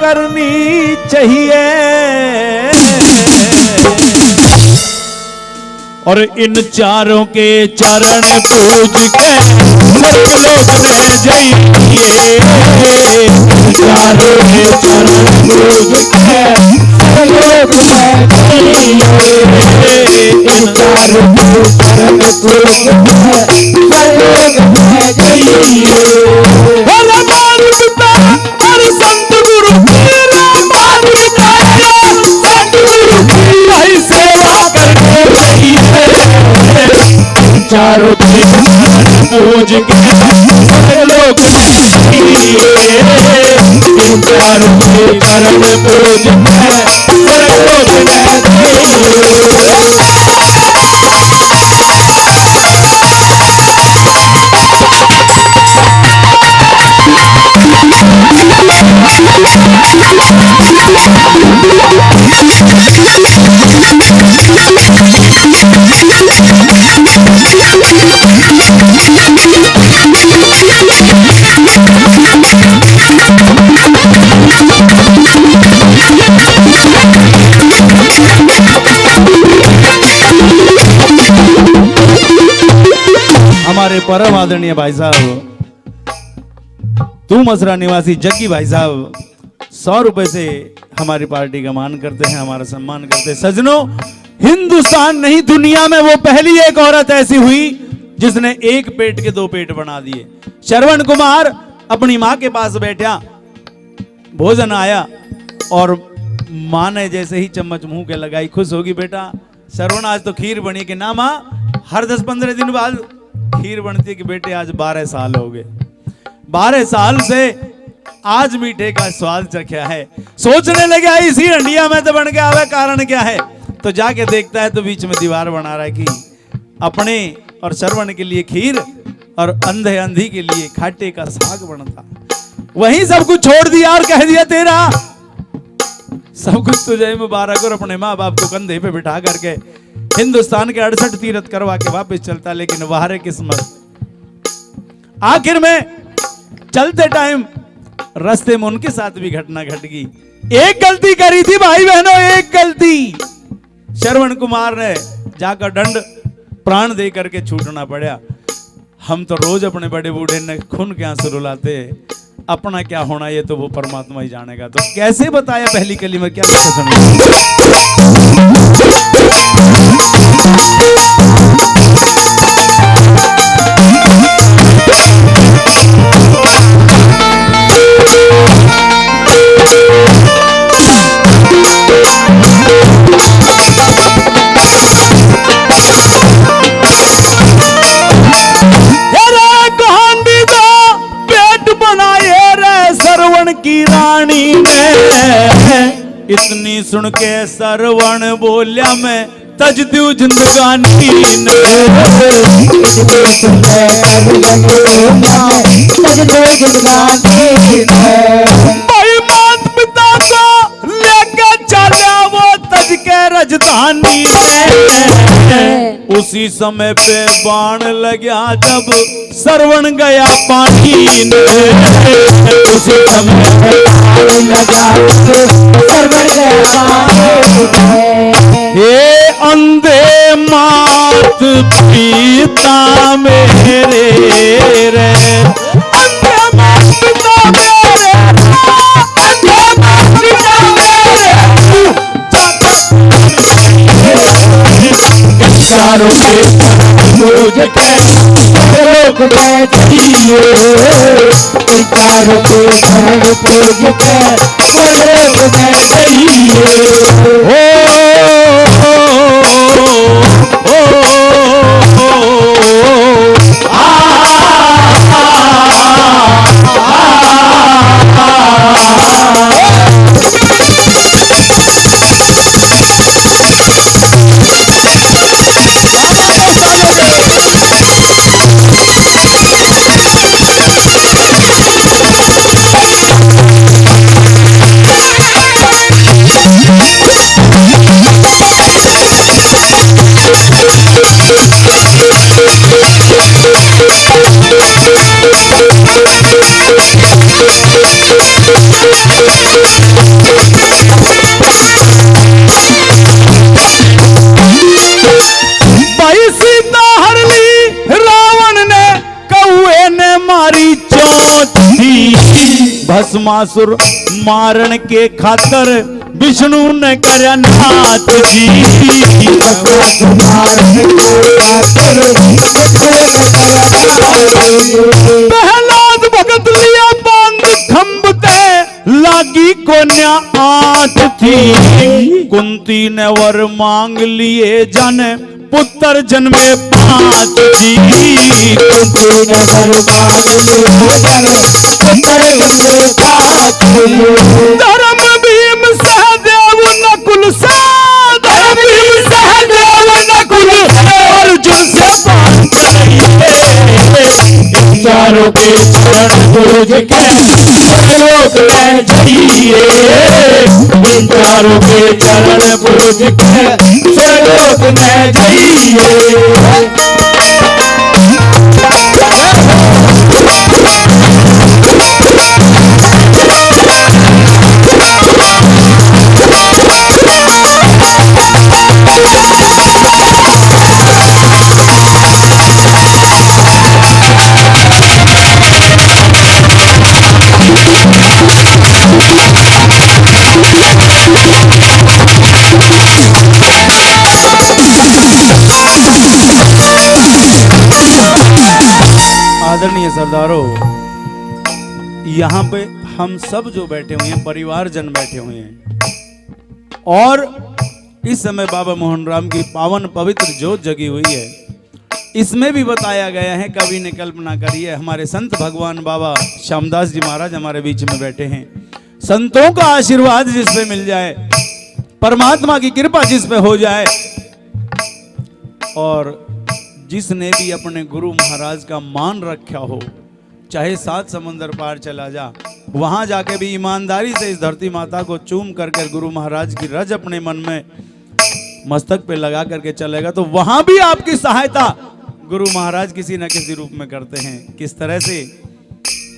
करनी चाहिए। और इन चारों के चरण पूज के सब लोग रह जाइए। चारों के चरण पूज के सब लोग रह जाइए। इन चारों के चरण पूज के सब लोग रह जाइए। और संत गुरु भाई सेवा करके चारों पूज के लोग चारों चरण पूज हमारे परम आदरणीय भाई साहब तू मसरा निवासी जग्गी भाई साहब 100 रुपए से हमारी पार्टी का मान करते हैं, हमारा सम्मान करते हैं। सजनों, हिंदुस्तान नहीं दुनिया में वो पहली एक औरत ऐसी हुई जिसने एक पेट के 2 पेट बना दिए। श्रवण कुमार अपनी माँ के पास बैठा, भोजन आया और माँ ने जैसे ही चम्मच मुंह के लगाई, खुश होगी बेटा श्रवण आज तो खीर बनी। कि ना माँ, हर 10-15 दिन बाद खीर बनती है। कि बेटे आज 12 साल हो गए, 12 साल से आज मीठे का स्वाद चखा है। सोचने लगा इसी हंडिया में तो बन के आवे, कारण क्या है? तो जाके देखता है तो बीच में दीवार बना रहा है कि अपने और श्रवण के लिए खीर और अंधे अंधी के लिए खाटे का साग बनता। वहीं सब कुछ छोड़ दिया और कह दिया तेरा सब कुछ तुझे मुबारक। और अपने माँ बाप को कंधे पे बिठा करके हिंदुस्तान के 68 तीर्थ करवा के वापस चलता। लेकिन वाहरे किस्मत, आखिर में चलते टाइम रास्ते में उनके साथ भी घटना घट गई। एक गलती करी थी भाई बहनों, एक गलती। श्रवण कुमार ने जाकर दंड प्राण दे करके छूटना पड़ा। हम तो रोज अपने बड़े बूढ़े ने खून के आंसू रुलाते, अपना क्या होना ये तो वो परमात्मा ही जानेगा। तो कैसे बताया पहली कली में क्या की रानी ने इतनी सुन के श्रवण बोलिया मैं तज दू जिंदगानी ने। भाई मात पिता को लेके चला वो तज के राजधानी में। उसी समय पे बाण लगा जब श्रवण गया पानी ने। उसी समय पे बाण लगा श्रवण गया पानी। हे अंधे मात पिता मेरे रे, अंधे मात पिता मेरे, अंधे मात पिता मेरे। चारों के पूज के लोग बैठिए। चारों के पूज के लोग बैठिए। तुम्हारी चोट थी, भस्मासुर मारण के खातर विष्णु ने करया नाथ जी। प्रहलाद भगत लिया बांध खंभ ते, लागी कोन्या आठ थी, कुंती ने वर मांग लिए जन पुत्र जन्मे 5 जी। धर्म भीम सहदेव नकुल से, धर्म भीम सहदेव नकुल अर्जुन से चारों के चरण पूज के लोक में जाइए, चारों के चरण पूज के लोक में जाइए। आदरणीय सरदारों, यहाँ पे हम सब जो बैठे हुए हैं, परिवारजन बैठे हुए हैं और इस समय बाबा मोहन राम की पावन पवित्र ज्योत जगी हुई है। इसमें भी बताया गया है, कवि ने कल्पना करी है, हमारे संत भगवान बाबा श्यामदास जी महाराज हमारे बीच में बैठे हैं। संतों का आशीर्वाद जिस पे मिल जाए, परमात्मा की कृपा जिस पे हो जाए, और जिसने भी अपने गुरु महाराज का मान रखा हो, चाहे 7 समुंदर पार चला जा, वहां जाके भी ईमानदारी से इस धरती माता को चूम करके गुरु महाराज की रज अपने मन में मस्तक पे लगा करके चलेगा, तो वहां भी आपकी सहायता गुरु महाराज किसी न किसी रूप में करते हैं। किस तरह से,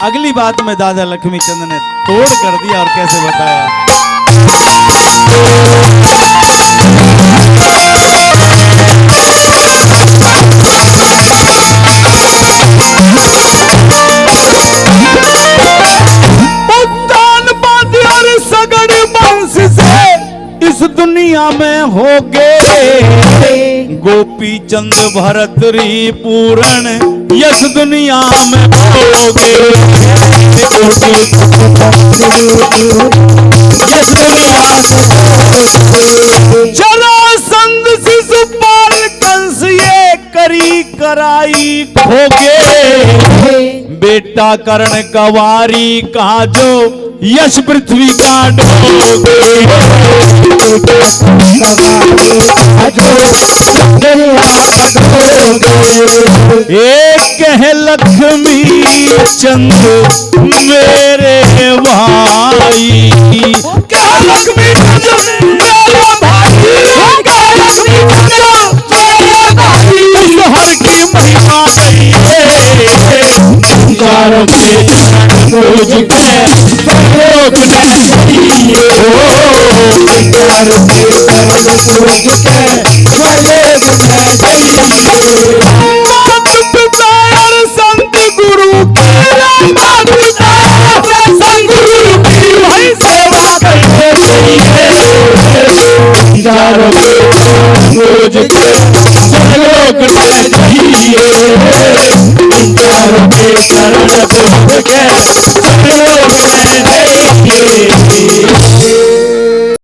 अगली बात में दादा लक्ष्मी चंद ने तोड़ कर दिया और कैसे बताया। इस दुनिया में हो गए गोपी चंद भरत री पूरण, यस दुनिया में हो गए यस दुनिया में। जरासंध शिशुपाल कंस ये करी कराई खोगे, बेटा कर्ण कवारी कहा जो यश पृथ्वी का डोगे। एक है लक्ष्मी चंद मेरे भाई, क्या लक्ष्मी चंद मेरे भाई, क्या लक्ष्मी चंद मेरे भाई, उस हर की महिमा नहीं है। चारों के पूज के लोक में जाइए, चारों के पूज के लोक में जाइए। मात पिता और संत गुरु के, मात पिता और संत गुरु की भाई सेवा करते रहिए, चारों के पूज के लोक में जाइए, चारों के चरण पूज के